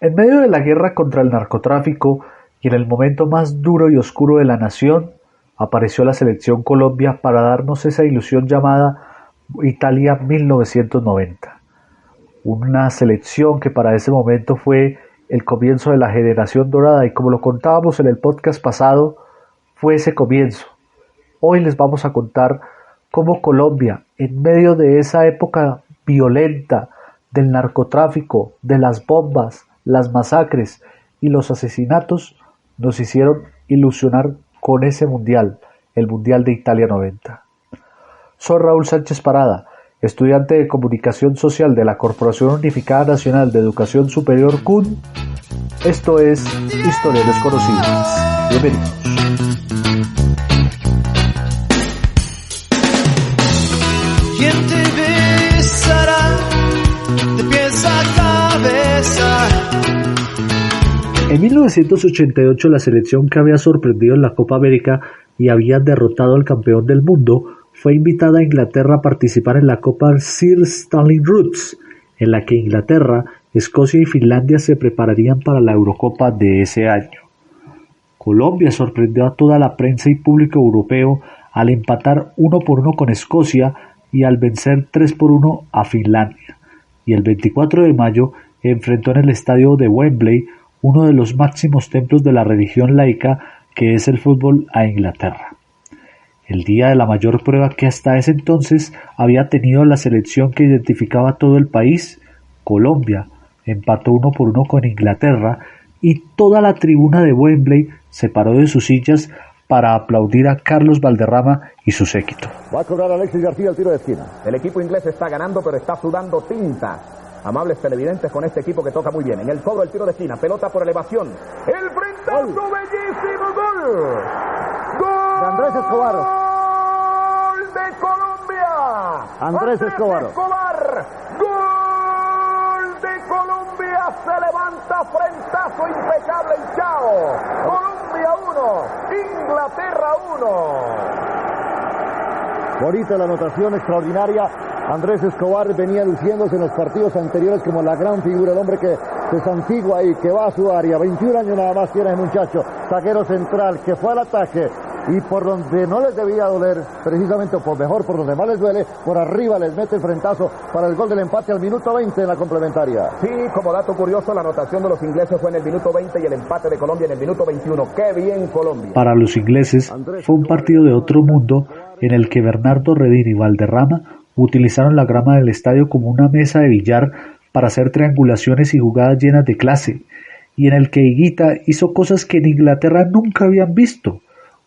En medio de la guerra contra el narcotráfico y en el momento más duro y oscuro de la nación, apareció la selección Colombia para darnos esa ilusión llamada Italia 1990. Una selección que para ese momento fue el comienzo de la generación dorada y como lo contábamos en el podcast pasado, fue ese comienzo. Hoy les vamos a contar cómo Colombia, en medio de esa época violenta del narcotráfico, de las bombas, las masacres y los asesinatos, nos hicieron ilusionar con ese mundial, el Mundial de Italia 90. Soy Raúl Sánchez Parada, estudiante de Comunicación Social de la Corporación Unificada Nacional de Educación Superior CUN. Esto es Historias Desconocidas. Bienvenidos. ¿Quién te besará de pies a cabeza? En 1988 la selección que había sorprendido en la Copa América y había derrotado al campeón del mundo fue invitada a Inglaterra a participar en la Copa Sir Stanley Roods, en la que Inglaterra, Escocia y Finlandia se prepararían para la Eurocopa de ese año. Colombia sorprendió a toda la prensa y público europeo al empatar 1-1 con Escocia y al vencer 3-1 a Finlandia, y el 24 de mayo enfrentó en el estadio de Wembley, uno de los máximos templos de la religión laica que es el fútbol, a Inglaterra. El día de la mayor prueba que hasta ese entonces había tenido la selección que identificaba a todo el país, Colombia empató 1-1 con Inglaterra y toda la tribuna de Wembley se paró de sus sillas para aplaudir a Carlos Valderrama y su séquito. Va a cobrar Alexis García el tiro de esquina. El equipo inglés está ganando, pero está sudando tinta. Amables televidentes con este equipo que toca muy bien. En el cobro el tiro de esquina, pelota por elevación. El frentazo, bellísimo gol. ¡Gol! De Andrés Escobar. ¡Gol de Colombia! Andrés Escobar. ¡Gol de Colombia! Se levanta, frentazo impecable y chao. Colombia 1, Inglaterra 1. Bonita la anotación, extraordinaria. Andrés Escobar venía luciéndose en los partidos anteriores como la gran figura, el hombre que se santigua y que va a su área. 21 años nada más tiene el muchacho, zaguero central, que fue al ataque y por donde no les debía doler, precisamente por donde más les duele, por arriba les mete el frentazo para el gol del empate al minuto 20 en la complementaria. Sí, como dato curioso, la anotación de los ingleses fue en el minuto 20 y el empate de Colombia en el minuto 21. ¡Qué bien Colombia! Para los ingleses fue un partido de otro mundo en el que Bernardo Redín y Valderrama utilizaron la grama del estadio como una mesa de billar para hacer triangulaciones y jugadas llenas de clase, y en el que Higuita hizo cosas que en Inglaterra nunca habían visto: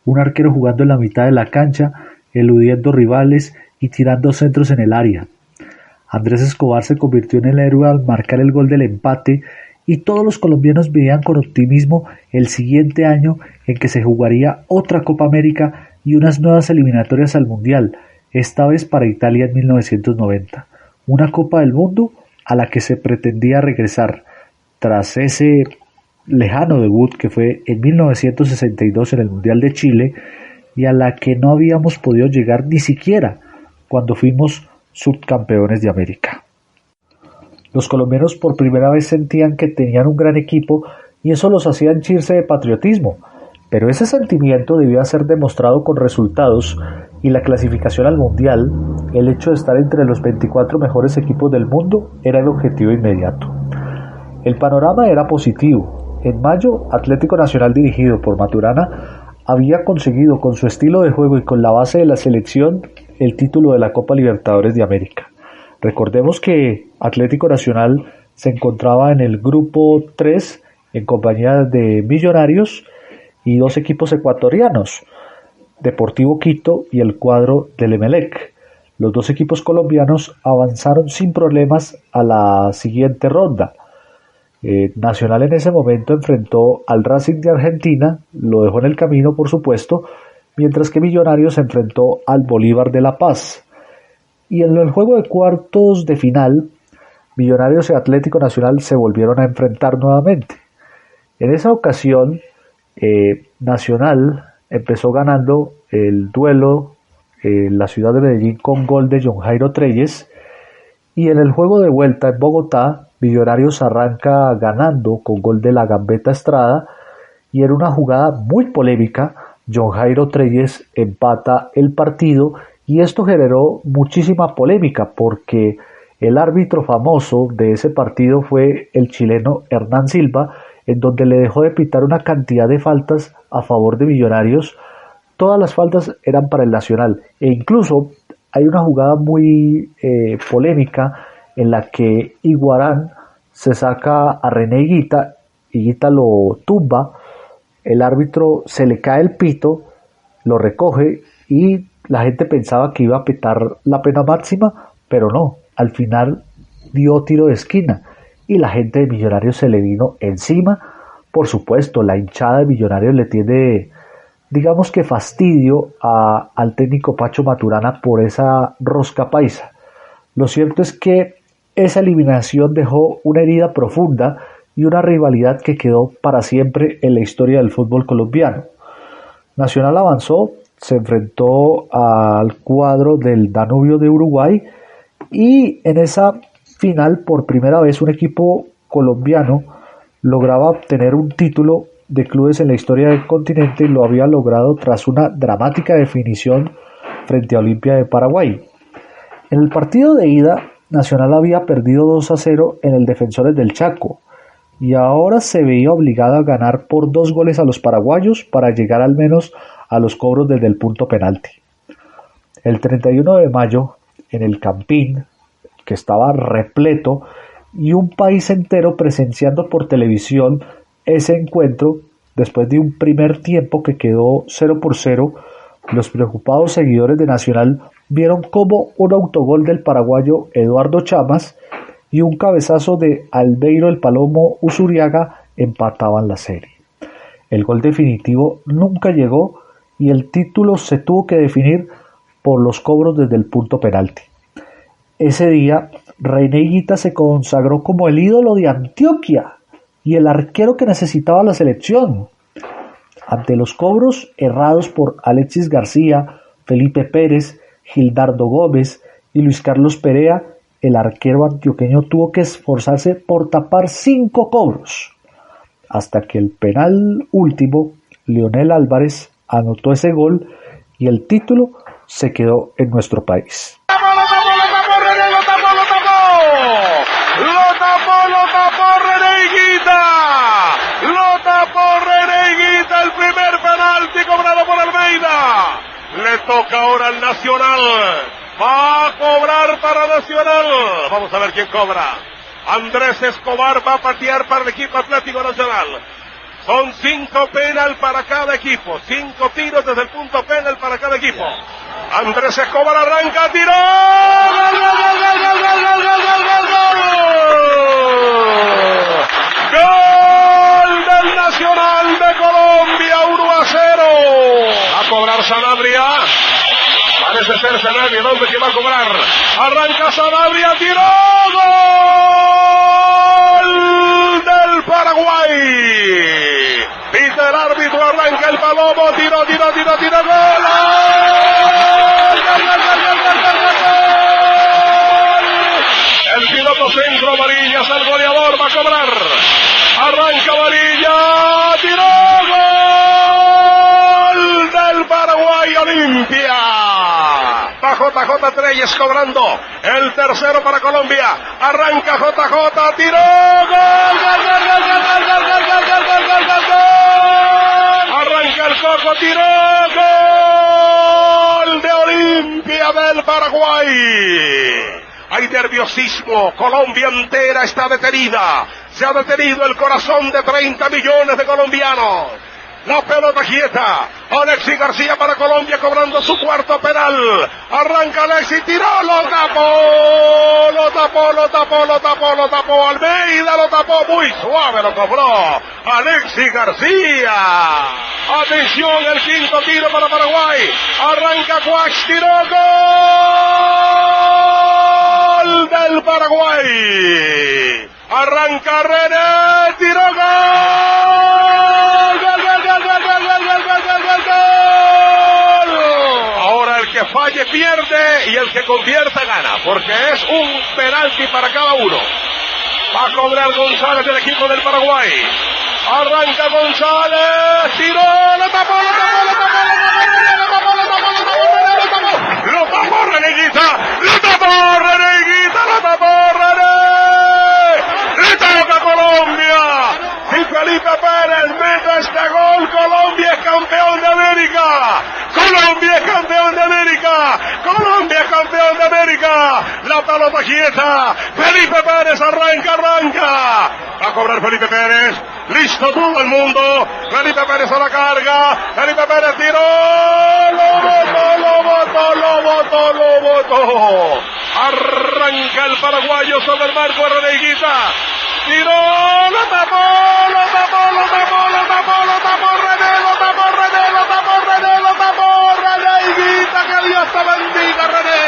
un arquero jugando en la mitad de la cancha, eludiendo rivales y tirando centros en el área. Andrés Escobar se convirtió en el héroe al marcar el gol del empate, y todos los colombianos veían con optimismo el siguiente año en que se jugaría otra Copa América y unas nuevas eliminatorias al Mundial, esta vez para Italia en 1990, una Copa del Mundo a la que se pretendía regresar tras ese lejano debut que fue en 1962 en el Mundial de Chile y a la que no habíamos podido llegar ni siquiera cuando fuimos subcampeones de América. Los colombianos por primera vez sentían que tenían un gran equipo y eso los hacía henchirse de patriotismo, pero ese sentimiento debía ser demostrado con resultados y la clasificación al Mundial, el hecho de estar entre los 24 mejores equipos del mundo, era el objetivo inmediato. El panorama era positivo. En mayo, Atlético Nacional dirigido por Maturana había conseguido con su estilo de juego y con la base de la selección el título de la Copa Libertadores de América. Recordemos que Atlético Nacional se encontraba en el grupo 3 en compañía de Millonarios y dos equipos ecuatorianos, Deportivo Quito y el cuadro del Emelec. Los dos equipos colombianos avanzaron sin problemas a la siguiente ronda. Nacional en ese momento enfrentó al Racing de Argentina, lo dejó en el camino por supuesto, mientras que Millonarios se enfrentó al Bolívar de La Paz. Y en el juego de cuartos de final, Millonarios y Atlético Nacional se volvieron a enfrentar nuevamente. En esa ocasión, Nacional empezó ganando el duelo en la ciudad de Medellín con gol de John Jairo Treyes, y en el juego de vuelta en Bogotá Millonarios arranca ganando con gol de la Gambetta Estrada y en una jugada muy polémica, John Jairo Treyes empata el partido y esto generó muchísima polémica porque el árbitro famoso de ese partido fue el chileno Hernán Silva, en donde le dejó de pitar una cantidad de faltas a favor de Millonarios. Todas las faltas eran para el Nacional e incluso hay una jugada muy polémica en la que Iguarán se saca a René Higuita, Higuita lo tumba, el árbitro se le cae el pito, lo recoge y la gente pensaba que iba a pitar la pena máxima, pero no, al final dio tiro de esquina y la gente de Millonarios se le vino encima. Por supuesto, la hinchada de Millonarios le tiene, digamos que fastidio al técnico Pacho Maturana por esa rosca paisa. Lo cierto es que esa eliminación dejó una herida profunda y una rivalidad que quedó para siempre en la historia del fútbol colombiano. Nacional avanzó, se enfrentó al cuadro del Danubio de Uruguay y en esa final por primera vez un equipo colombiano lograba obtener un título de clubes en la historia del continente y lo había logrado tras una dramática definición frente a Olimpia de Paraguay. En el partido de ida, Nacional había perdido 2-0 en el Defensores del Chaco y ahora se veía obligado a ganar por 2 goles a los paraguayos para llegar al menos a los cobros desde el punto penalti. El 31 de mayo, en el Campín, que estaba repleto, y un país entero presenciando por televisión ese encuentro, después de un primer tiempo que quedó 0-0, los preocupados seguidores de Nacional vieron cómo un autogol del paraguayo Eduardo Chamas y un cabezazo de Albeiro el Palomo Usuriaga empataban la serie. El gol definitivo nunca llegó y el título se tuvo que definir por los cobros desde el punto penalti. Ese día, René Higuita se consagró como el ídolo de Antioquia y el arquero que necesitaba la selección. Ante los cobros errados por Alexis García, Felipe Pérez, Gildardo Gómez y Luis Carlos Perea, el arquero antioqueño tuvo que esforzarse por tapar 5 cobros, hasta que el penal último, Leonel Álvarez, anotó ese gol y el título se quedó en nuestro país. El primer penalti cobrado por Almeida. Le toca ahora al Nacional. Va a cobrar para Nacional. Vamos a ver quién cobra. Andrés Escobar va a patear para el equipo Atlético Nacional. Son 5 penal para cada equipo. 5 tiros desde el punto penal para cada equipo. Andrés Escobar arranca, tiró. ¡Gol del Nacional de Colombia! 1-0. Va a cobrar Sanabria. Parece ser Sanabria el hombre que va a cobrar. Arranca Sanabria, tiró. ¡Gol del Paraguay! Pita el árbitro, arranca el Palomo, tiró, gol. El piloto centro, Varillas, el goleador, va a cobrar. Arranca Varilla, tiró, gol del Paraguay, Olimpia. Va JJ Treyes cobrando, el tercero para Colombia. Arranca JJ, tiró, gol. Arranca el Coco, tiró, gol de Olimpia del Paraguay. Hay nerviosismo, Colombia entera está detenida. Se ha detenido el corazón de 30 millones de colombianos. La pelota quieta. Alexis García para Colombia cobrando su cuarto penal. Arranca Alexis, tiró, lo tapó. Almeida lo tapó, muy suave lo cobró Alexis García. Atención, el quinto tiro para Paraguay. Arranca Cuax, tiró, gol del Paraguay. Arranca René, tiró, gol. Ahora el que falle pierde y el que convierta gana, porque es un penalti para cada uno. Va a cobrar González del equipo del Paraguay. Arranca González, tiró, lo tapó, Reneguita, le toca a Colombia. Si Felipe Pérez mete este gol, Colombia es campeón de América. Colombia es campeón de América. Colombia es campeón de América. La pelota quieta. Felipe Pérez arranca. Va a cobrar Felipe Pérez. Listo todo el mundo. Felipe Pérez a la carga. Felipe Pérez tiró. Lo botó. Arranca el paraguayo sobre el marco de Reneguita. Tiró, lo tapó, Reneguita, que Dios te bendiga, René.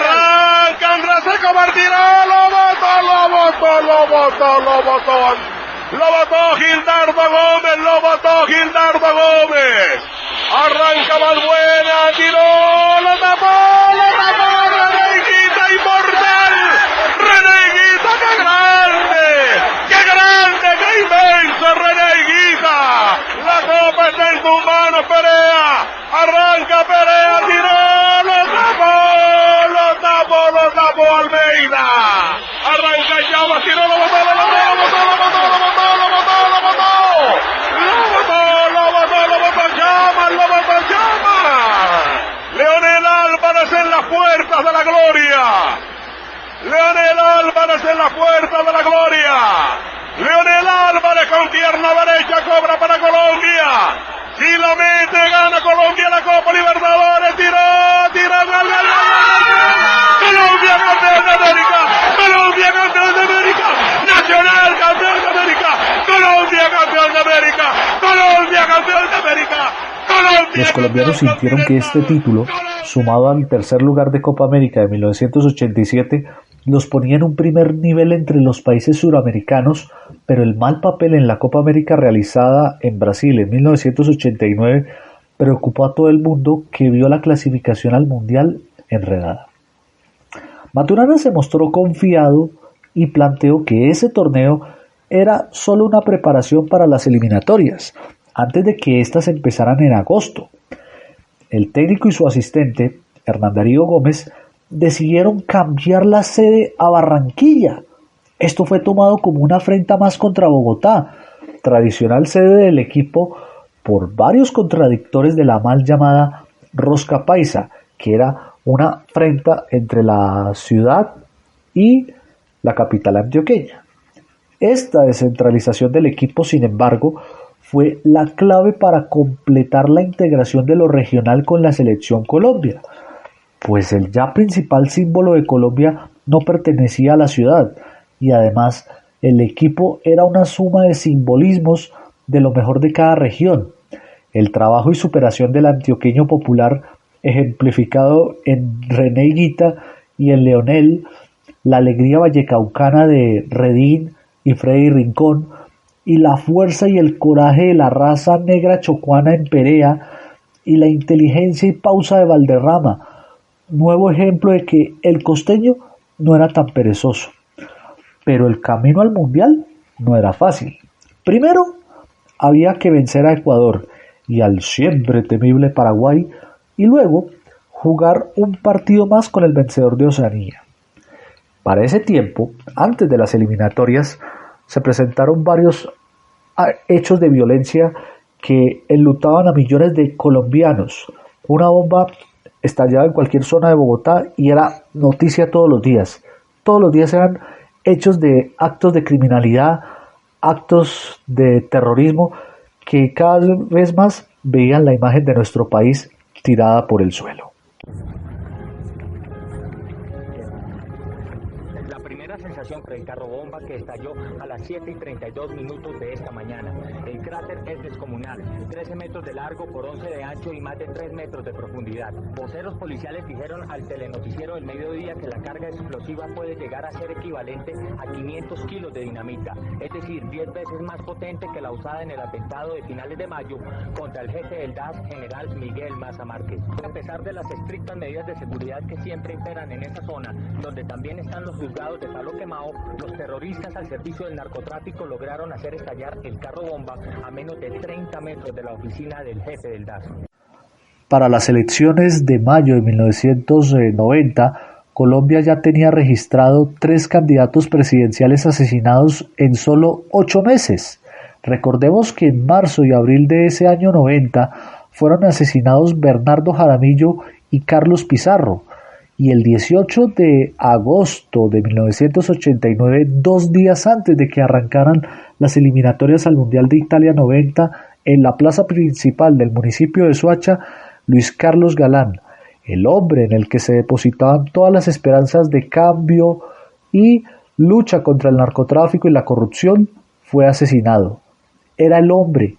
Arranca Andrés Escobar, tiró, lo botó Gildardo Gómez, arranca Valbuena, tiró, lo tapó, Reneguita, inmortal, Reneguita, qué grande, qué inmenso, Reneguita, la copa está en tus manos, Perea, arranca Perea, tiró, lo tapó Almeida, arranca Llamas, tiró, lo botó, Llamas, Leonel Álvarez en las puertas de la gloria, Leonel Álvarez con pierna derecha cobra para Colombia. Si lo mete, gana Colombia la Copa Libertadores. Tiró, gol. Colombia campeón de América. Nacional campeón de América. Colombia campeón de América. Los colombianos sintieron que este título, sumado al tercer lugar de Copa América de 1987, los ponía en un primer nivel entre los países suramericanos, pero el mal papel en la Copa América realizada en Brasil en 1989 preocupó a todo el mundo, que vio la clasificación al Mundial enredada. Maturana se mostró confiado y planteó que ese torneo era solo una preparación para las eliminatorias, antes de que éstas empezaran en agosto. El técnico y su asistente, Hernán Darío Gómez, decidieron cambiar la sede a Barranquilla. Esto fue tomado como una afrenta más contra Bogotá, tradicional sede del equipo, por varios contradictores de la mal llamada Rosca Paisa, que era una afrenta entre la ciudad y la capital antioqueña. Esta descentralización del equipo, sin embargo, fue la clave para completar la integración de lo regional con la selección Colombia, pues el ya principal símbolo de Colombia no pertenecía a la ciudad, y además el equipo era una suma de simbolismos de lo mejor de cada región. El trabajo y superación del antioqueño popular, ejemplificado en Reneguita y en Leonel, la alegría vallecaucana de Redín y Freddy Rincón, y la fuerza y el coraje de la raza negra chocuana en Perea, y la inteligencia y pausa de Valderrama, nuevo ejemplo de que el costeño no era tan perezoso. Pero el camino al Mundial no era fácil. Primero, había que vencer a Ecuador y al siempre temible Paraguay, y luego jugar un partido más con el vencedor de Oceanía. Para ese tiempo, antes de las eliminatorias, se presentaron varios hechos de violencia que enlutaban a millones de colombianos. Una bomba estallaba en cualquier zona de Bogotá y era noticia todos los días. Todos los días eran hechos de actos de criminalidad, actos de terrorismo, que cada vez más veían la imagen de nuestro país tirada por el suelo. Por el carro bomba que estalló a las 7:32 de esta mañana. El cráter es descomunal, 13 metros de largo por 11 de ancho y más de 3 metros de profundidad. Voceros policiales dijeron al telenoticiero del mediodía que la carga explosiva puede llegar a ser equivalente a 500 kilos de dinamita, es decir, 10 veces más potente que la usada en el atentado de finales de mayo contra el jefe del DAS, general Miguel Maza Márquez. A pesar de las estrictas medidas de seguridad que siempre imperan en esta zona, donde también están los juzgados de Palo Quemado, Los terroristas al servicio del narcotráfico lograron hacer estallar el carro bomba a menos de 30 metros de la oficina del jefe del DAS. Para las elecciones de mayo de 1990, Colombia ya tenía registrado 3 candidatos presidenciales asesinados en solo 8 meses. Recordemos que en marzo y abril de ese año 90 fueron asesinados Bernardo Jaramillo y Carlos Pizarro, y el 18 de agosto de 1989, 2 días antes de que arrancaran las eliminatorias al Mundial de Italia 90, en la plaza principal del municipio de Soacha, Luis Carlos Galán, el hombre en el que se depositaban todas las esperanzas de cambio y lucha contra el narcotráfico y la corrupción, fue asesinado. Era el hombre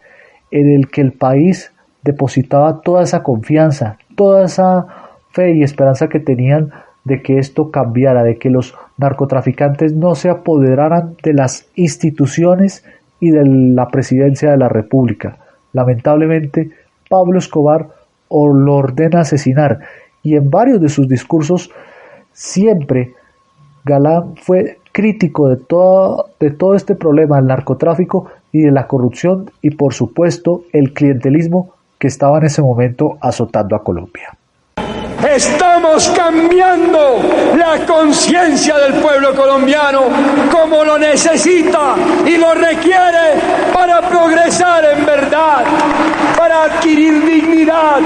en el que el país depositaba toda esa confianza, toda esa fe y esperanza que tenían de que esto cambiara, de que los narcotraficantes no se apoderaran de las instituciones y de la presidencia de la República. Lamentablemente, Pablo Escobar lo ordena asesinar, y en varios de sus discursos siempre Galán fue crítico de todo este problema del narcotráfico y de la corrupción y, por supuesto, el clientelismo que estaba en ese momento azotando a Colombia. Estamos cambiando la conciencia del pueblo colombiano como lo necesita y lo requiere para progresar en verdad, para adquirir dignidad,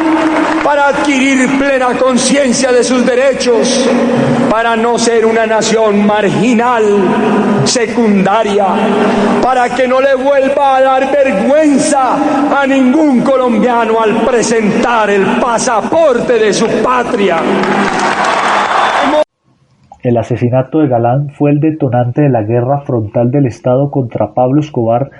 para adquirir plena conciencia de sus derechos, para no ser una nación marginal, secundaria, para que no le vuelva a dar vergüenza a ningún colombiano al presentar el pasaporte de su patria. El asesinato de Galán fue el detonante de la guerra frontal del Estado contra Pablo Escobar,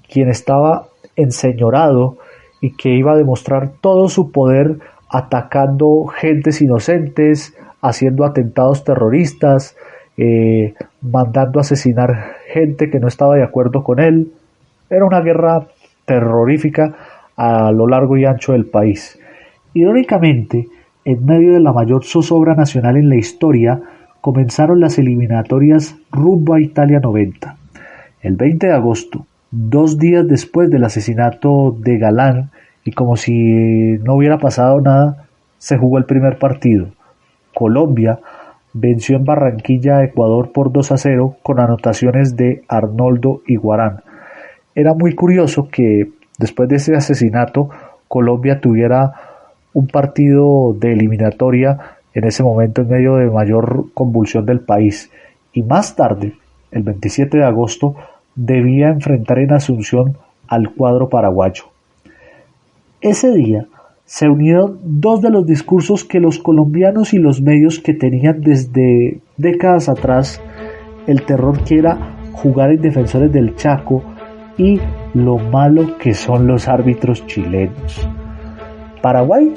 quien estaba enseñorado y que iba a demostrar todo su poder atacando gentes inocentes, haciendo atentados terroristas, mandando a asesinar gente que no estaba de acuerdo con él. Era una guerra terrorífica a lo largo y ancho del país. Irónicamente, en medio de la mayor zozobra nacional en la historia, comenzaron las eliminatorias rumbo a Italia 90. El 20 de agosto, 2 días después del asesinato de Galán, y como si no hubiera pasado nada, se jugó el primer partido. Colombia venció en Barranquilla a Ecuador por 2-0 con anotaciones de Arnoldo Iguarán. Era muy curioso que después de ese asesinato Colombia tuviera un partido de eliminatoria en ese momento en medio de mayor convulsión del país, y más tarde, el 27 de agosto, debía enfrentar en Asunción al cuadro paraguayo. Ese día se unieron 2 de los discursos que los colombianos y los medios que tenían desde décadas atrás, el terror que era jugar en Defensores del Chaco y lo malo que son los árbitros chilenos. Paraguay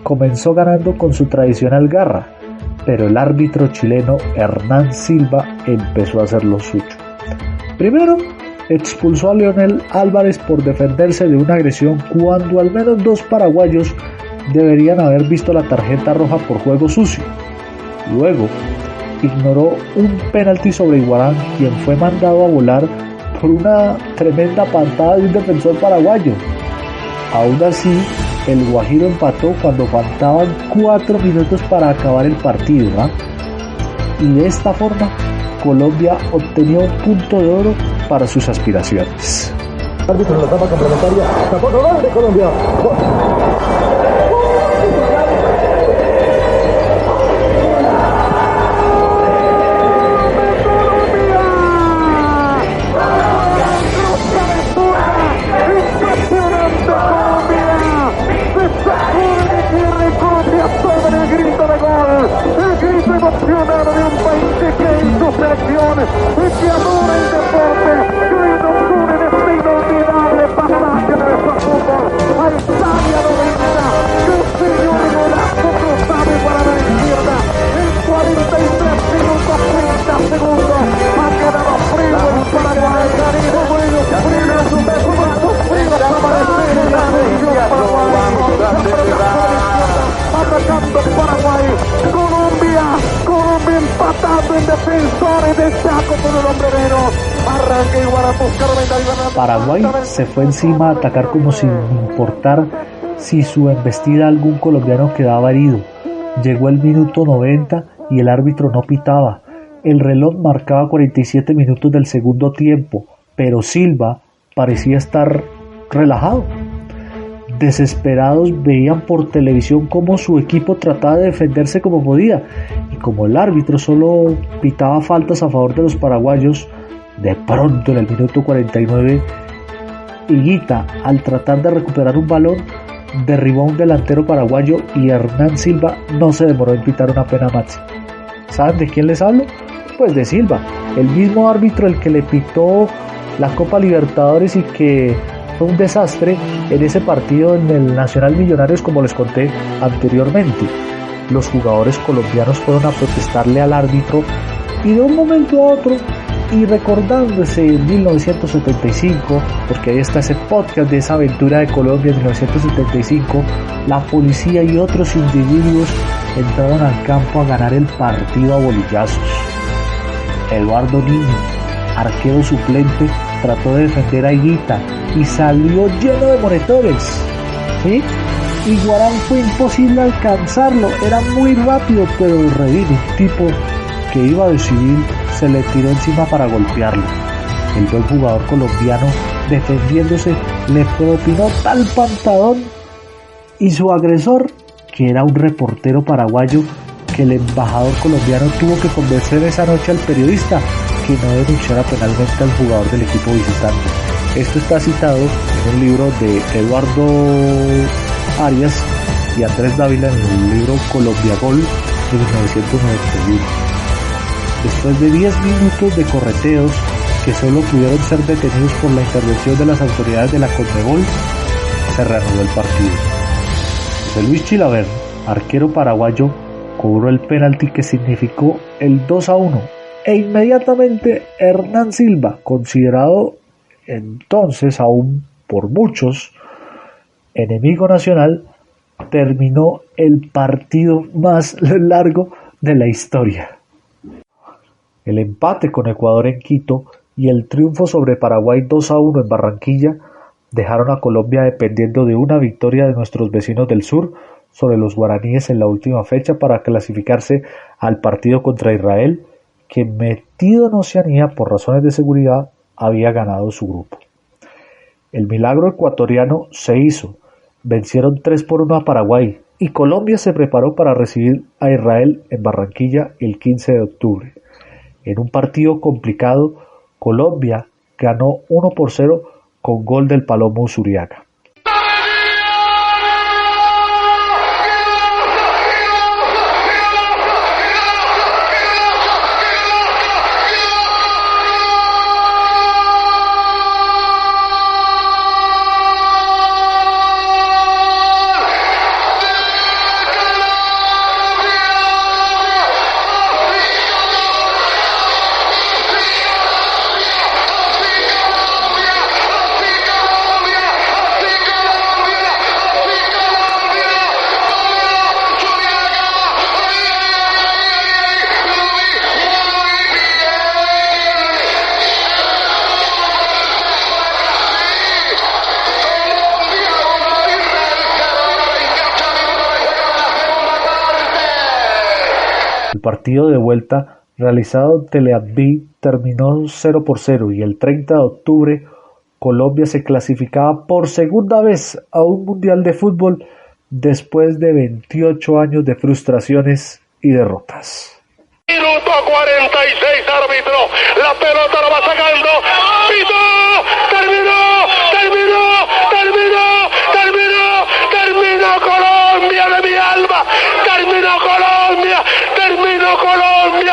comenzó ganando con su tradicional garra, pero el árbitro chileno Hernán Silva empezó a hacer lo suyo. Primero, expulsó a Leonel Álvarez por defenderse de una agresión cuando al menos 2 paraguayos deberían haber visto la tarjeta roja por juego sucio. Luego, ignoró un penalti sobre Iguarán, quien fue mandado a volar por una tremenda patada de un defensor paraguayo. Aún así, el Guajiro empató cuando faltaban 4 minutos para acabar el partido, y de esta forma Colombia obtenía un punto de oro para sus aspiraciones. Árbitro en la etapa complementaria, tampoco gol de Colombia. Emocionado de un país que cree en su selección y que adora el deporte, que nos une en este inolvidable pasaje de nuestro fútbol a Italia 90. Paraguay se fue encima a atacar como sin importar si su embestida algún colombiano quedaba herido. Llegó el minuto 90 y el árbitro no pitaba. El reloj marcaba 47 minutos del segundo tiempo, pero Silva parecía estar relajado. Desesperados veían por televisión cómo su equipo trataba de defenderse como podía, y como el árbitro solo pitaba faltas a favor de los paraguayos, de pronto en el minuto 49, Higuita, al tratar de recuperar un balón, derribó a un delantero paraguayo y Hernán Silva no se demoró en pitar una pena máxima. ¿Saben de quién les hablo? Pues de Silva, el mismo árbitro el que le pitó la Copa Libertadores y que fue un desastre en ese partido en el Nacional Millonarios, como les conté anteriormente. Los jugadores colombianos fueron a protestarle al árbitro y de un momento a otro, y recordándose en 1975, porque ahí está ese podcast de esa aventura de Colombia en 1975, la policía y otros individuos entraron al campo a ganar el partido a bolillazos. Eduardo Niño, arquero suplente, trató de defender a Higuita y salió lleno de moretones, ¿sí? Y Guarán fue imposible alcanzarlo, era muy rápido, pero Redín, un tipo que iba de civil, se le tiró encima para golpearlo. El buen jugador colombiano, defendiéndose, le propinó tal pantadón, y su agresor, que era un reportero paraguayo, que el embajador colombiano tuvo que convencer esa noche al periodista que no denunciara penalmente al jugador del equipo visitante. Esto está citado en un libro de Eduardo Arias y Andrés Dávila en el libro Colombia Gol de 1991. Después de 10 minutos de correteos que solo pudieron ser detenidos por la intervención de las autoridades de la Conmebol, se reanudó el partido. José Luis Chilavert, arquero paraguayo, cobró el penalti que significó el 2-1, e inmediatamente Hernán Silva, considerado entonces aún por muchos enemigo nacional, terminó el partido más largo de la historia. El empate con Ecuador en Quito y el triunfo sobre Paraguay 2-1 en Barranquilla dejaron a Colombia dependiendo de una victoria de nuestros vecinos del sur sobre los guaraníes en la última fecha para clasificarse al partido contra Israel, que metido en Oceanía por razones de seguridad había ganado su grupo. El milagro ecuatoriano se hizo, vencieron 3-1 a Paraguay y Colombia se preparó para recibir a Israel en Barranquilla el 15 de octubre. En un partido complicado, Colombia ganó 1-0 con gol del Palomo Uzuriaga. El partido de vuelta realizado en Tel Aviv terminó 0-0 y el 30 de octubre Colombia se clasificaba por segunda vez a un mundial de fútbol después de 28 años de frustraciones y derrotas. Minuto 46, árbitro, la pelota lo va sacando, pitó, terminó Colombia de mi alma, terminó Colombia,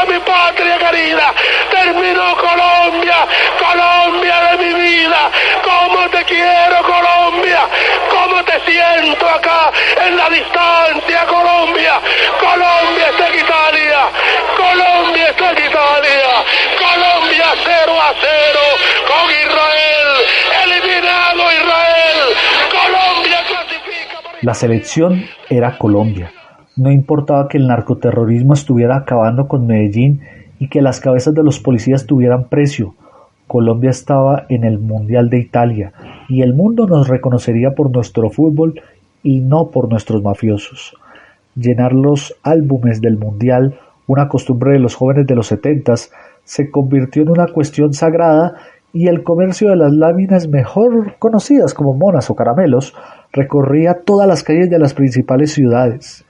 mi patria querida, terminó Colombia de mi vida, cómo te quiero Colombia, cómo te siento acá en la distancia Colombia está en Italia, Colombia 0-0 con Israel, eliminado Israel, Colombia clasifica. La selección era Colombia. No importaba que el narcoterrorismo estuviera acabando con Medellín y que las cabezas de los policías tuvieran precio. Colombia estaba en el Mundial de Italia y el mundo nos reconocería por nuestro fútbol y no por nuestros mafiosos. Llenar los álbumes del Mundial, una costumbre de los jóvenes de los 70s, se convirtió en una cuestión sagrada y el comercio de las láminas mejor conocidas como monas o caramelos recorría todas las calles de las principales ciudades.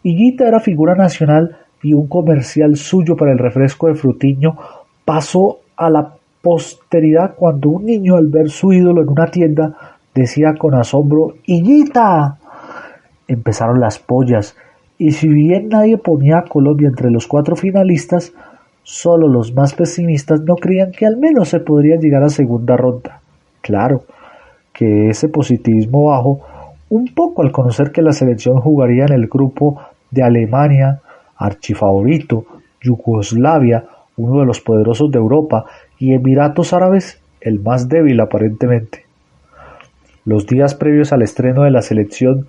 Higuita era figura nacional y un comercial suyo para el refresco de Frutiño pasó a la posteridad cuando un niño al ver su ídolo en una tienda decía con asombro «¡Higuita!». Empezaron las pollas y si bien nadie ponía a Colombia entre los 4 finalistas, solo los más pesimistas no creían que al menos se podría llegar a segunda ronda. Claro que ese positivismo bajó un poco al conocer que la selección jugaría en el grupo de Alemania, archifavorito, Yugoslavia, uno de los poderosos de Europa, y Emiratos Árabes, el más débil aparentemente. Los días previos al estreno de la selección,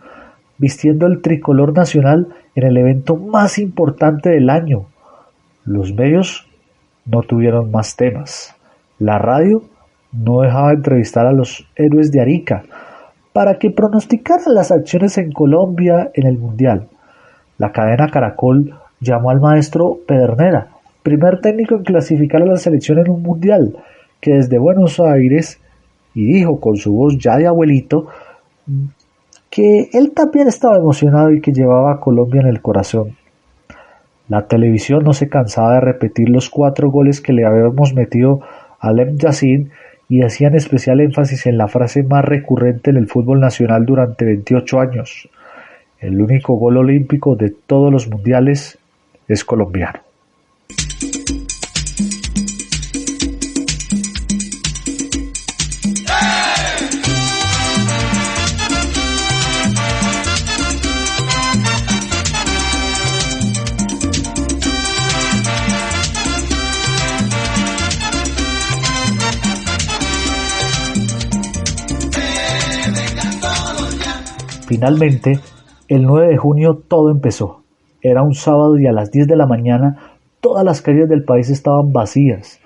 vistiendo el tricolor nacional en el evento más importante del año, los medios no tuvieron más temas. La radio no dejaba de entrevistar a los héroes de Arica para que pronosticaran las acciones en Colombia en el Mundial. La cadena Caracol llamó al maestro Pedernera, primer técnico en clasificar a la selección en un Mundial, que desde Buenos Aires, y dijo con su voz ya de abuelito, que él también estaba emocionado y que llevaba a Colombia en el corazón. La televisión no se cansaba de repetir los 4 goles que le habíamos metido a Alem Yassin y hacían especial énfasis en la frase más recurrente en el fútbol nacional durante 28 años. El único gol olímpico de todos los mundiales es colombiano. Finalmente, el 9 de junio todo empezó. Era un sábado y a las 10 de la mañana todas las calles del país estaban vacías,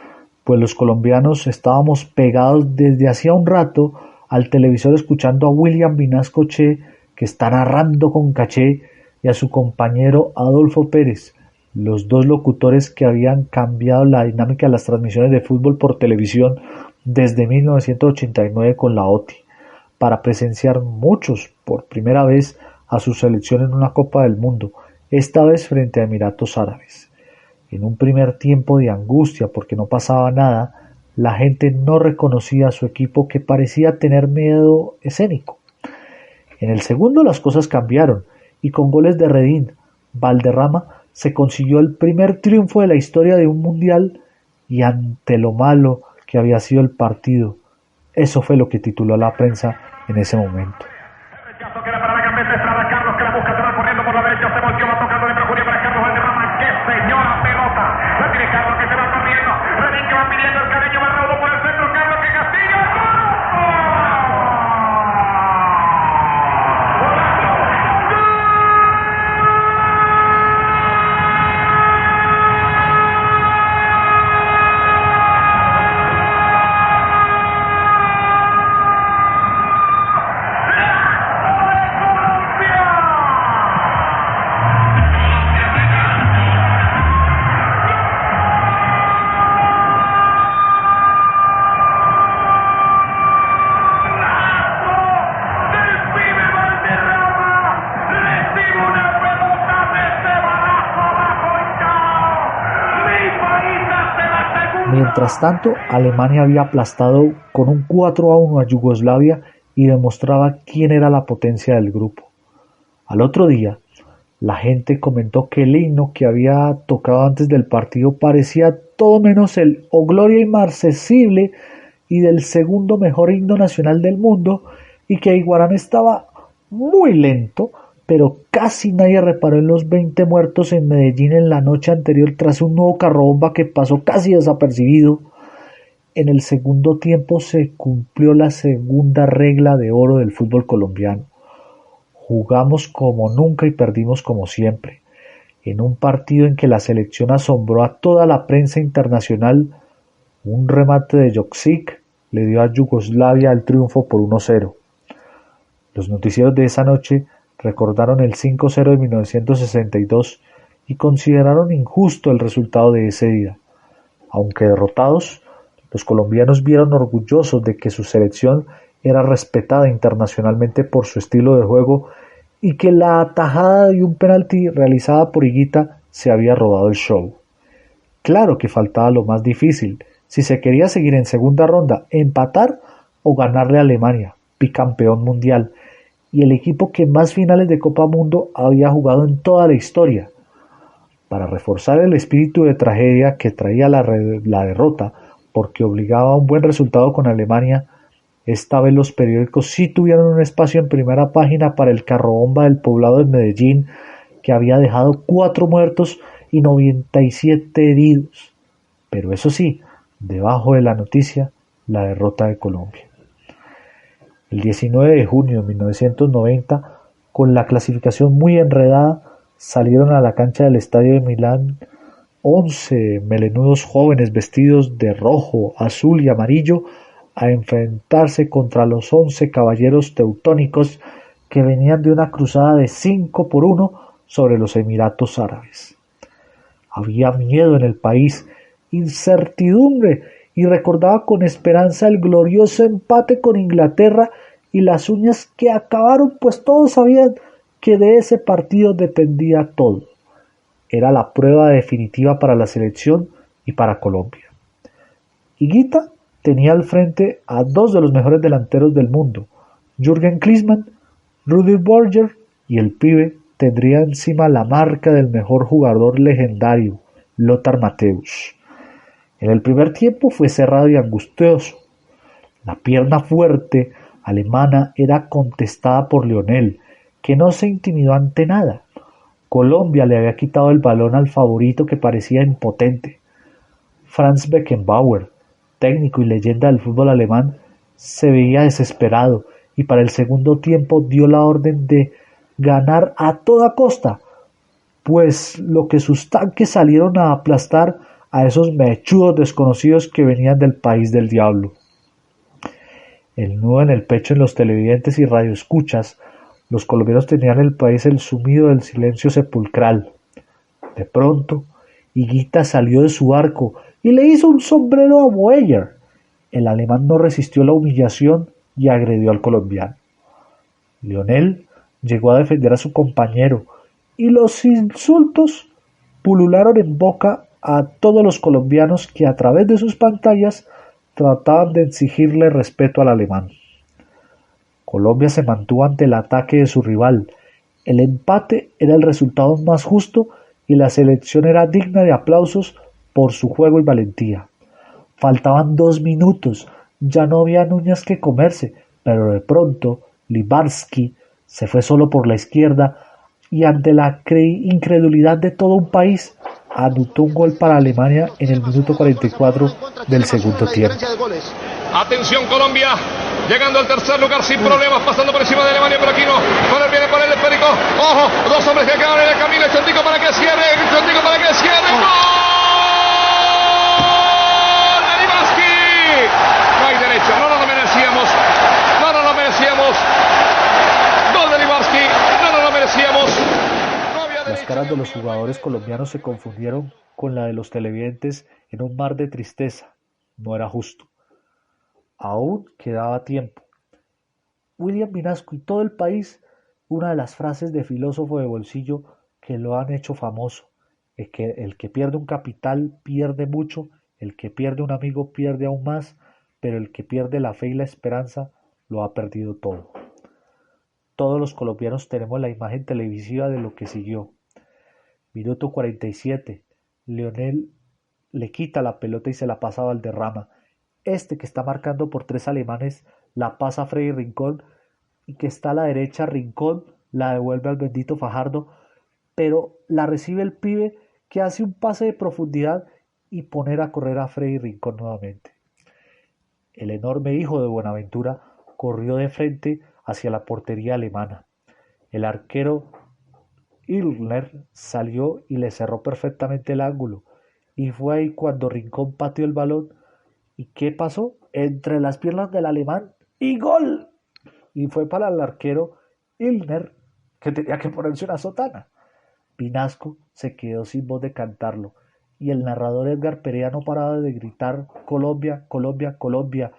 pues los colombianos estábamos pegados desde hacía un rato al televisor escuchando a William Vinasco Che, que está narrando con caché, y a su compañero Adolfo Pérez, los 2 locutores que habían cambiado la dinámica de las transmisiones de fútbol por televisión desde 1989 con la OTI, para presenciar muchos por primera vez a su selección en una Copa del Mundo, esta vez frente a Emiratos Árabes. En un primer tiempo de angustia porque no pasaba nada, la gente no reconocía a su equipo que parecía tener miedo escénico. En el segundo las cosas cambiaron y con goles de Redín, Valderrama se consiguió el primer triunfo de la historia de un mundial y ante lo malo que había sido el partido. Eso fue lo que tituló la prensa en ese momento. Mientras tanto, Alemania había aplastado con un 4-1 a Yugoslavia y demostraba quién era la potencia del grupo. Al otro día, la gente comentó que el himno que había tocado antes del partido parecía todo menos el "O Gloria Inmarcesible" y del segundo mejor himno nacional del mundo, y que Iguarán estaba muy lento, pero casi nadie reparó en los 20 muertos en Medellín en la noche anterior tras un nuevo carrobomba que pasó casi desapercibido. En el segundo tiempo se cumplió la segunda regla de oro del fútbol colombiano. Jugamos como nunca y perdimos como siempre. En un partido en que la selección asombró a toda la prensa internacional, Un remate de Joksic le dio a Yugoslavia el triunfo por 1-0. Los noticieros de esa noche recordaron el 5-0 de 1962 y consideraron injusto el resultado de ese día. Aunque derrotados, los colombianos vieron orgullosos de que su selección era respetada internacionalmente por su estilo de juego y que la atajada de un penalti realizada por Higuita se había robado el show. Claro que faltaba lo más difícil, si se quería seguir en segunda ronda, empatar o ganarle a Alemania, bicampeón mundial, y el equipo que más finales de Copa Mundo había jugado en toda la historia. Para reforzar el espíritu de tragedia que traía la derrota, porque obligaba a un buen resultado con Alemania, esta vez los periódicos sí tuvieron un espacio en primera página para el carrobomba del poblado de Medellín, que había dejado 4 muertos y 97 heridos. Pero eso sí, debajo de la noticia, la derrota de Colombia. El 19 de junio de 1990, con la clasificación muy enredada, salieron a la cancha del estadio de Milán 11 melenudos jóvenes vestidos de rojo, azul y amarillo a enfrentarse contra los 11 caballeros teutónicos que venían de una cruzada de 5-1 sobre los Emiratos Árabes. Había miedo en el país, incertidumbre, y recordaba con esperanza el glorioso empate con Inglaterra y las uñas que acabaron, pues todos sabían que de ese partido dependía todo. Era la prueba definitiva para la selección y para Colombia. Higuita tenía al frente a 2 de los mejores delanteros del mundo, Jürgen Klinsmann, Rudi Borger, y el pibe tendría encima la marca del mejor jugador legendario, Lothar Matthäus. En el primer tiempo fue cerrado y angustioso. La pierna fuerte alemana era contestada por Lionel, que no se intimidó ante nada. Colombia le había quitado el balón al favorito que parecía impotente. Franz Beckenbauer, técnico y leyenda del fútbol alemán, se veía desesperado y para el segundo tiempo dio la orden de ganar a toda costa, pues lo que sus tanques salieron a aplastar a esos mechudos desconocidos que venían del país del diablo. El nudo en el pecho en los televidentes y radioescuchas, los colombianos tenían el país el sumido del silencio sepulcral. De pronto, Higuita salió de su arco y le hizo un sombrero a Boeyer. El alemán no resistió la humillación y agredió al colombiano. Lionel llegó a defender a su compañero y los insultos pulularon en boca a todos los colombianos que a través de sus pantallas trataban de exigirle respeto al alemán. Colombia se mantuvo ante el ataque de su rival. El empate era el resultado más justo y la selección era digna de aplausos por su juego y valentía. Faltaban 2 minutos, ya no había uñas que comerse, pero de pronto Libarski se fue solo por la izquierda y ante la incredulidad de todo un país, anotó un gol para Alemania en el minuto 44 del segundo tiempo. Atención Colombia, llegando al tercer lugar sin problemas, pasando por encima de Alemania, pero aquí no. Con él viene por el esférico. Ojo, 2 hombres que acaban en el camino. Chontico para que cierre, Chontico para que cierre. ¡Gol! ¡De Libarski! No hay derecho, no nos lo merecíamos. No nos lo merecíamos. Gol de Libarski, no nos lo merecíamos. Las caras de los jugadores colombianos se confundieron con la de los televidentes en un mar de tristeza. No era justo. Aún quedaba tiempo. William Vinasco y todo el país, una de las frases de filósofo de bolsillo que lo han hecho famoso, es que el que pierde un capital pierde mucho, el que pierde un amigo pierde aún más, pero el que pierde la fe y la esperanza lo ha perdido todo. Todos los colombianos tenemos la imagen televisiva de lo que siguió. Minuto 47, Lionel le quita la pelota y se la pasa a Valderrama. Este que está marcando por 3 alemanes la pasa a Freddy Rincón y que está a la derecha Rincón la devuelve al bendito Fajardo, pero la recibe el pibe que hace un pase de profundidad y poner a correr a Freddy Rincón nuevamente. El enorme hijo de Buenaventura corrió de frente hacia la portería alemana. El arquero Ilgner salió y le cerró perfectamente el ángulo, y fue ahí cuando Rincón pateó el balón ¿Y qué pasó? Entre las piernas del alemán y ¡gol! Y fue para el arquero Ilner, que tenía que ponerse una sotana. Pinasco se quedó sin voz de cantarlo, y el narrador Edgar Perea no paraba de gritar Colombia, Colombia, Colombia.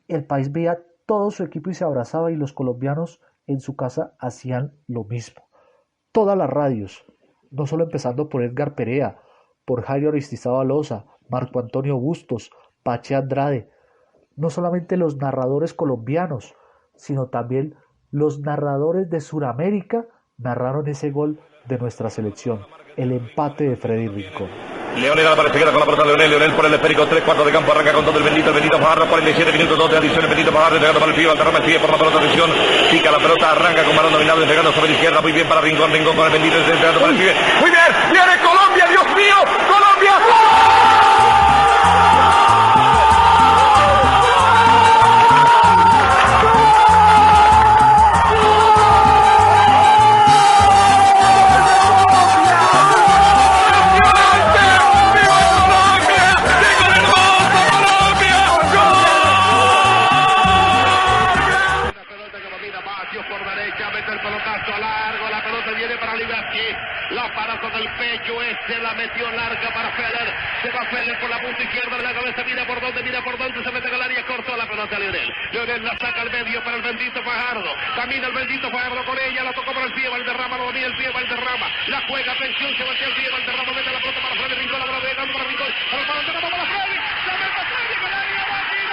El país veía todo su equipo y se abrazaba, y los colombianos en su casa hacían lo mismo. Todas las radios, no solo empezando por Edgar Perea, por Jairo Aristizábal Loza, Marco Antonio Bustos, Pache Andrade, no solamente los narradores colombianos, sino también los narradores de Sudamérica narraron ese gol de nuestra selección, el empate de Freddy Rincón. Leonel Álvarez se queda con la pelota. Leonel por el esférico, 3/4 de campo, arranca con todo el Bendito Fajardo, 47 minutos, 2 de adición, el Bendito Fajardo entregando para el pibe, Valderrama el pibe por la pelota, atención, pica la pelota, arranca con balón dominado, entregando sobre la izquierda, muy bien para Rincón, Rincón con el Bendito, entregando para el pibe, muy bien, viene Colombia, Dios mío, Colombia. La metió larga para Feller, se va Feller por la punta izquierda de la cabeza, mira por dónde, se mete con el área, cortó la pelota a Leonel. Leonel la saca al medio para el Bendito Fajardo, camina el Bendito Fajardo con ella, la tocó por el pie, Valderrama, lo domina el pie, Valderrama, la juega, atención, se voltea el pie, Valderrama mete la pelota para Freddy Rincón, la pelota llegando para Rincón, para el balón de para Freddy, la mete Freddy con el área, va a tirar,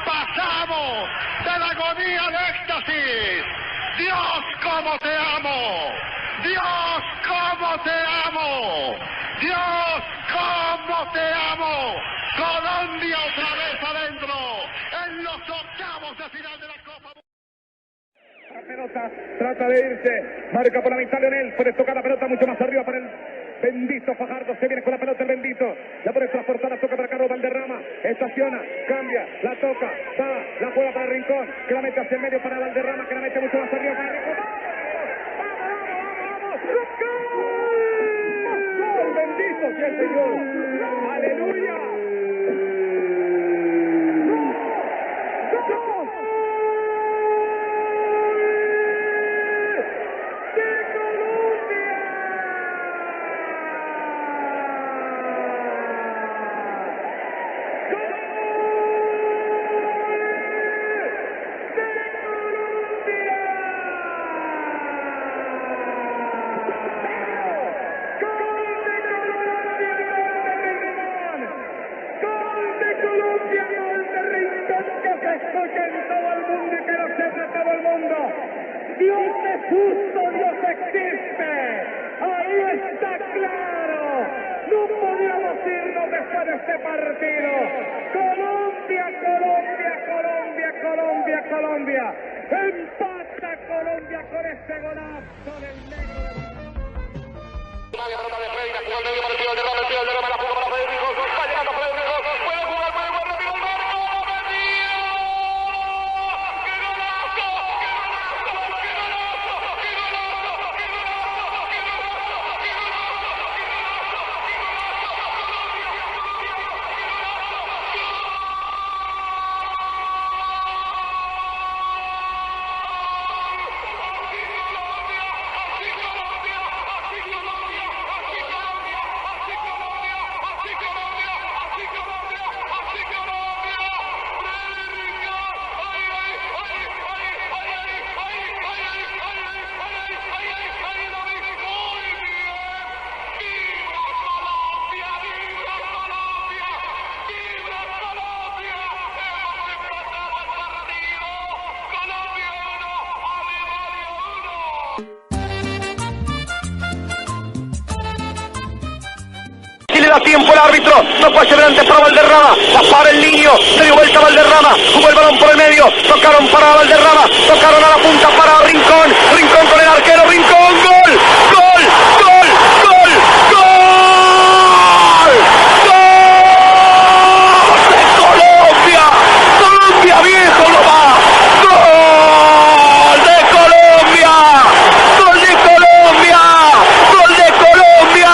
pasamos de la agonía al éxtasis. Dios, cómo te amo. Dios, cómo te amo. Dios, cómo te amo. Colombia otra vez adentro en los octavos de final de la Copa. La pelota trata de irse, marca por la mitad Leonel, puede tocar la pelota mucho más arriba para el Bendito Fajardo, se viene con la pelota el Bendito, la puede transportar, la toca para Carlos Valderrama, estaciona, cambia, la toca, va, la juega para Rincón, que la mete hacia el medio para Valderrama, que la mete mucho más arriba para Rincón. ¡Gol! ¡Bendito sea el Señor! ¡Aleluya! Dios es justo, Dios existe. Ahí está claro. No podíamos irnos después de este partido. Colombia, Colombia, Colombia, Colombia, Colombia. Empata Colombia con este golazo del negro. La pelota de Freddy, la jugó al medio para el tío de Rama, la jugó para Federico, está llegando Federico, puede jugar, rápido el marco, da tiempo el árbitro, no puede ser delante para Valderrama, la para el niño, se dio vuelta Valderrama, jugó el balón por el medio, tocaron para Valderrama, tocaron a la punta para Rincón, Rincón con el arquero, Rincón, gol, gol, gol, gol, gol, gol de Colombia, Colombia viejo no va, gol de Colombia, gol de Colombia, gol de Colombia,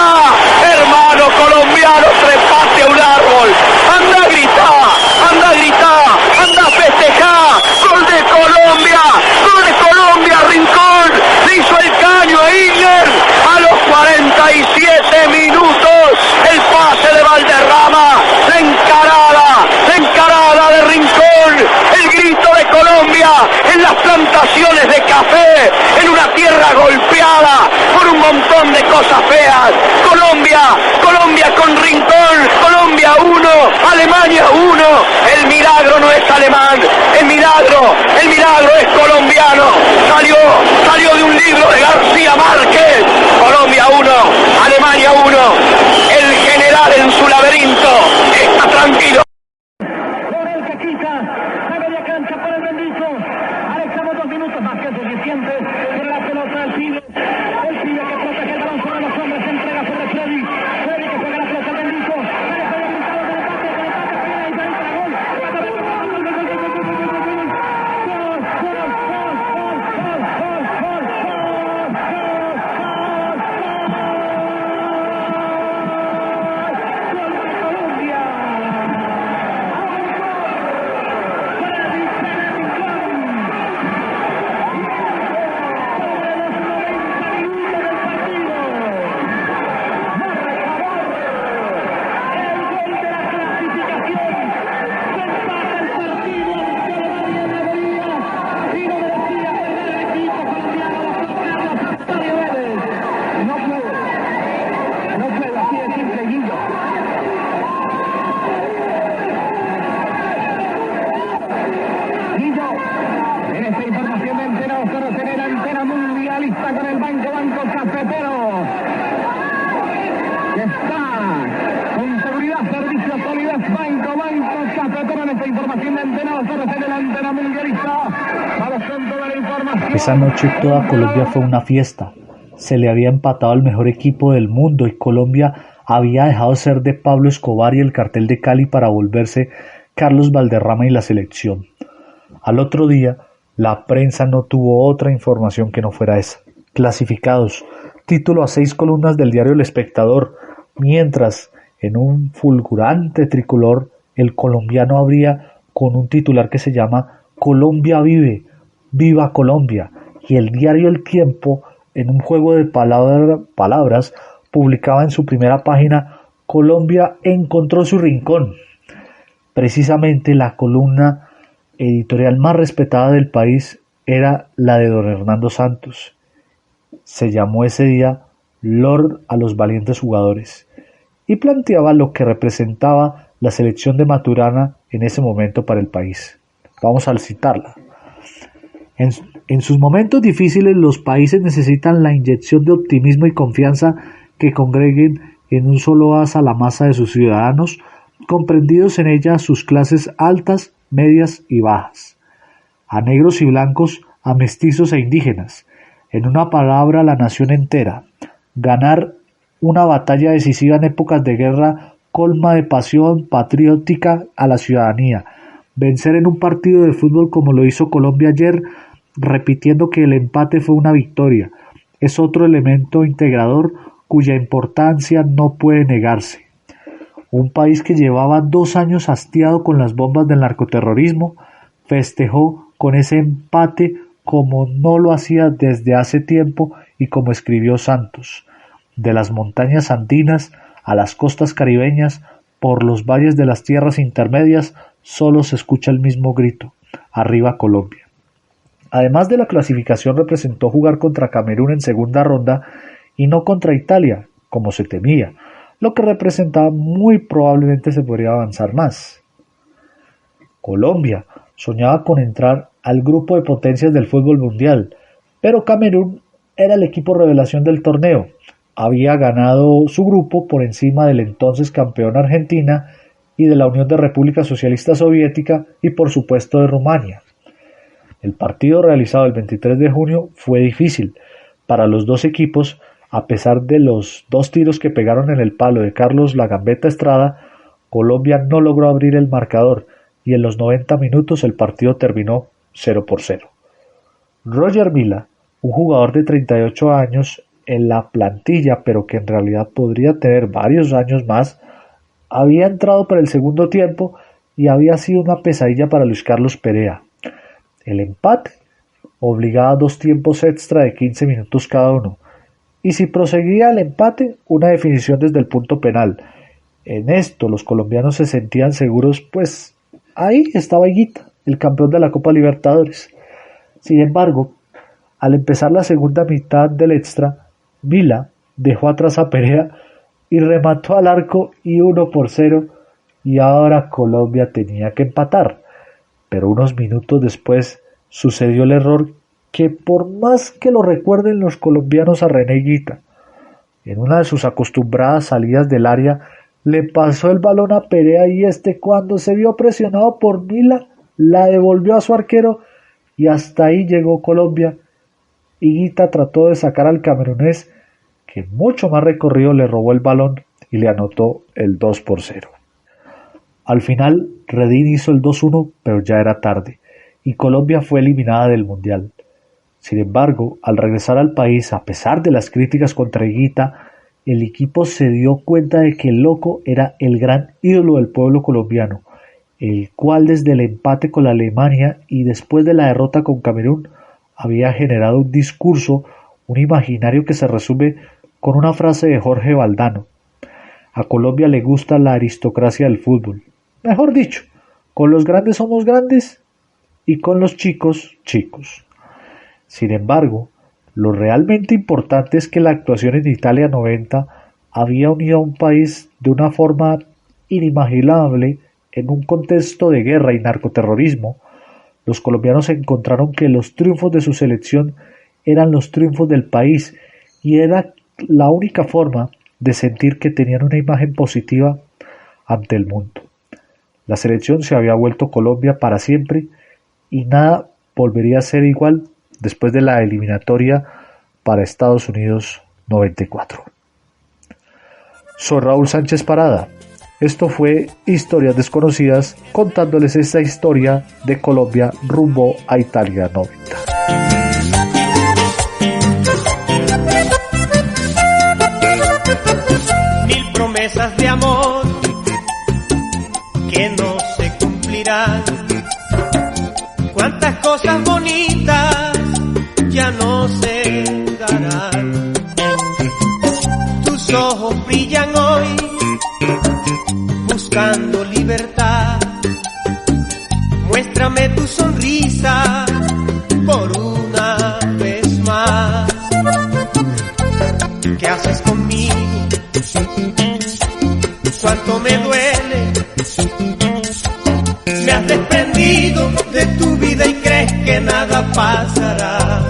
hermano colombiano, trepate a un árbol, anda a gritar, anda a gritar, anda a festejar, gol de Colombia, Rincón, le hizo el caño a Igner, a los 47 minutos, el pase de Valderrama, la encarada de Rincón, el grito de Colombia en las plantaciones de café, en una tierra golpeada por un montón de cosas feas. Colombia con Rincón, Colombia 1, Alemania 1, el milagro no es alemán, el milagro es colombiano, salió de un libro de García Márquez, Colombia 1, Alemania 1, el general en su laberinto está tranquilo. Esa noche toda Colombia fue una fiesta. Se le había empatado al mejor equipo del mundo y Colombia había dejado ser de Pablo Escobar y el Cartel de Cali para volverse Carlos Valderrama y la selección. Al otro día, la prensa no tuvo otra información que no fuera esa. Clasificados, título a 6 columnas del diario El Espectador, mientras en un fulgurante tricolor el colombiano abría con un titular que se llama Colombia vive, viva Colombia, y el diario El Tiempo, en un juego de palabras, publicaba en su primera página Colombia encontró su rincón. Precisamente la columna editorial más respetada del país era la de don Hernando Santos. Se llamó ese día Lord a los valientes jugadores y planteaba lo que representaba la selección de Maturana en ese momento para el país. Vamos a citarla. En sus momentos difíciles los países necesitan la inyección de optimismo y confianza que congreguen en un solo haz a la masa de sus ciudadanos, comprendidos en ella sus clases altas, medias y bajas, a negros y blancos, a mestizos e indígenas, en una palabra la nación entera. Ganar una batalla decisiva en épocas de guerra colma de pasión patriótica a la ciudadanía. Vencer en un partido de fútbol como lo hizo Colombia ayer, repitiendo que el empate fue una victoria, es otro elemento integrador cuya importancia no puede negarse. Un país que llevaba 2 años hastiado con las bombas del narcoterrorismo, festejó con ese empate como no lo hacía desde hace tiempo y como escribió Santos. De las montañas andinas a las costas caribeñas, por los valles de las tierras intermedias, solo se escucha el mismo grito: arriba Colombia. Además de la clasificación, representó jugar contra Camerún en segunda ronda y no contra Italia, como se temía, lo que representaba muy probablemente se podría avanzar más. Colombia soñaba con entrar al grupo de potencias del fútbol mundial, pero Camerún era el equipo revelación del torneo, había ganado su grupo por encima del entonces campeón Argentina y de la Unión de República Socialista Soviética y por supuesto de Rumania. El partido realizado el 23 de junio fue difícil para los dos equipos, a pesar de los 2 tiros que pegaron en el palo de Carlos La Gambetta Estrada. Colombia no logró abrir el marcador y en los 90 minutos el partido terminó 0-0. Roger Milla, un jugador de 38 años en la plantilla, pero que en realidad podría tener varios años más, había entrado para el segundo tiempo y había sido una pesadilla para Luis Carlos Perea. El empate obligaba a 2 tiempos extra de 15 minutos cada uno, y si proseguía el empate, una definición desde el punto penal. En esto los colombianos se sentían seguros, pues ahí estaba Higuita, el campeón de la Copa Libertadores. Sin embargo, al empezar la segunda mitad del extra, Milla dejó atrás a Perea y remató al arco y 1-0, y ahora Colombia tenía que empatar. Pero unos minutos después sucedió el error que, por más que lo recuerden los colombianos a René Higuita, en una de sus acostumbradas salidas del área le pasó el balón a Perea y cuando se vio presionado por Milla, la devolvió a su arquero y hasta ahí llegó Colombia. Higuita trató de sacar al camerunés, que mucho más recorrido le robó el balón y le anotó el 2-0. Al final, Redín hizo el 2-1, pero ya era tarde, y Colombia fue eliminada del Mundial. Sin embargo, al regresar al país, a pesar de las críticas contra Higuita, el equipo se dio cuenta de que el Loco era el gran ídolo del pueblo colombiano, el cual desde el empate con la Alemania y después de la derrota con Camerún había generado un discurso, un imaginario que se resume con una frase de Jorge Valdano: a Colombia le gusta la aristocracia del fútbol. Mejor dicho, con los grandes somos grandes y con los chicos, chicos. Sin embargo, lo realmente importante es que la actuación en Italia 90 había unido a un país de una forma inimaginable en un contexto de guerra y narcoterrorismo. Los colombianos encontraron que los triunfos de su selección eran los triunfos del país y era la única forma de sentir que tenían una imagen positiva ante el mundo. La selección se había vuelto Colombia para siempre y nada volvería a ser igual después de la eliminatoria para Estados Unidos 94. Soy Raúl Sánchez Parada. Esto fue Historias Desconocidas, contándoles esta historia de Colombia rumbo a Italia 90. Mil promesas de amor que no se cumplirán. Cuántas cosas bonitas ya no se darán. Tus ojos brillan hoy buscando libertad. Muéstrame tu sonrisa por una vez más. ¿Qué haces conmigo? Cuánto me duele. Me has desprendido de tu vida y crees que nada pasará.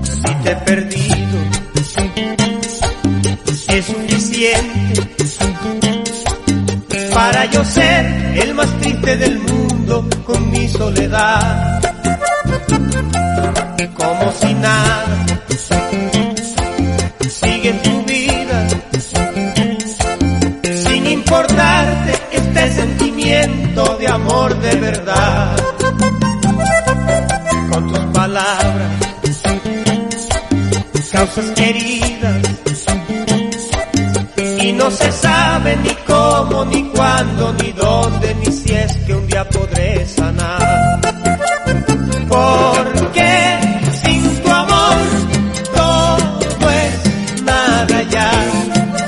Si te he perdido, es suficiente para yo ser el más triste del mundo con mi soledad. Como si nada, sigue tu vida sin importarte este sentimiento de amor de verdad. Con tus palabras causas heridas y no se sabe ni cómo, ni cuándo, ni dónde, ni si es que un día podré sanar. Porque sin tu amor todo es nada ya.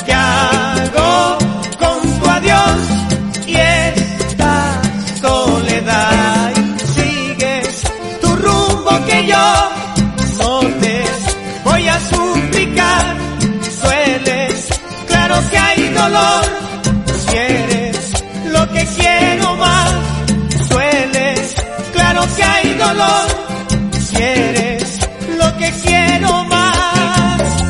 ¿Qué hago con tu adiós y esta soledad? Sigues tu rumbo que yo no te voy a suplicar. Dueles, claro que hay dolor. Quieres lo que quiero más. Dueles, claro que hay dolor. Quieres lo que quiero más.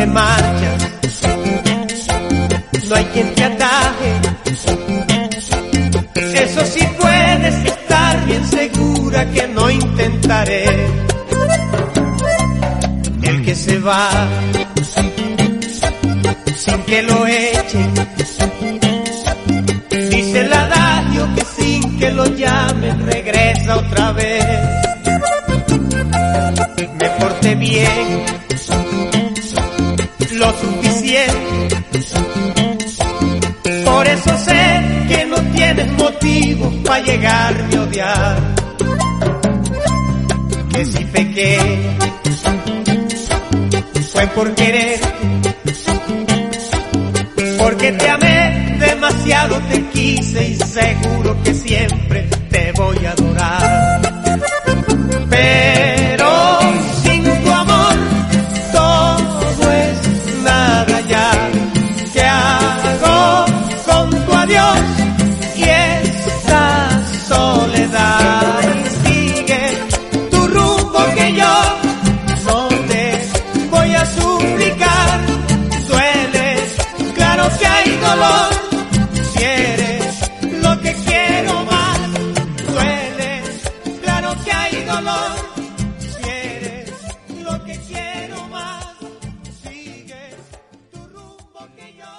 te marchas, no hay quien te ataje. Eso sí puedes estar bien segura que no intentaré. El que se va sin que lo echen, dice el adagio que sin que lo llamen regresa otra vez. Me porté bien, lo suficiente, por eso sé que no tienes motivos para llegarme a odiar. Que si pequé fue por quererte, porque te amé demasiado, te quise y seguro que siempre te voy a adorar. Pero sin tu amor todo es nada ya. ¿Qué hago con tu adiós y esta soledad? Y sigue tu rumbo que yo no te voy a suplicar. Duele, claro que hay dolor, si eres lo que quiero más. Duele, claro que hay dolor, si eres lo que quiero más. Sigue tu rumbo que yo